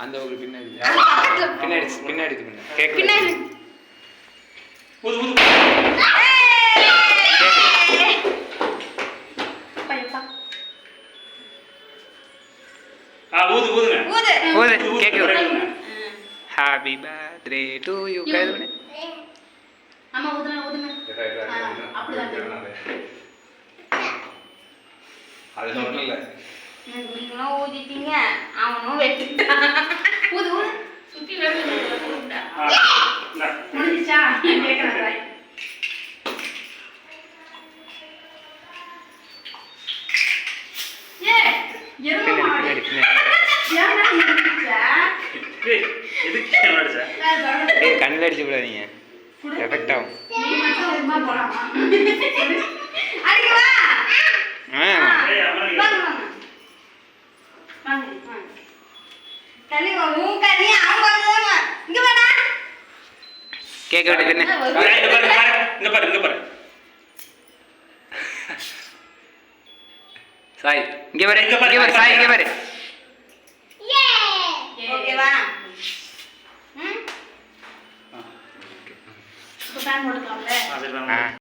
அந்த ஒரு பின்னாடி பின்னாடி பின்னாடி கேக் பின்னாடி ஊது ஊது ஊது ஊதுங்க ஊது ஊது cake happy birthday to you கேளுங்க அம்மா ஊதுங்க ஊதுங்க அப்படிதான் அது ஒண்ணும் இல்ல நீங்களும் ஊதிட்டீங்க அவனும் வெட்டிட்டான் ஊது ஊது சுத்தி வெட்டுடா முடிஞ்சா கேக்குறேன் ஏ எருமை மாடு ஏன்னா நின்னுச்சா எதுக்கு அடிச்சா ஏய் கண்ணுல அடிச்சு விடாதீங்க எஃபெக்ட் ஆகும் நீ மட்டும் சும்மா போறாமா அடிக்கவா ஏய் அம்மா தள்ளி வா மூக்கனி அவங்க இங்க வாடா கேக் வெட்டு பின்ன இங்க பாரு சாய் இங்க பாரு சாய் இங்க பாரு ஓகேவா ம் இப்போ ஃபேன் போட்டுக்கலாம்ல சரி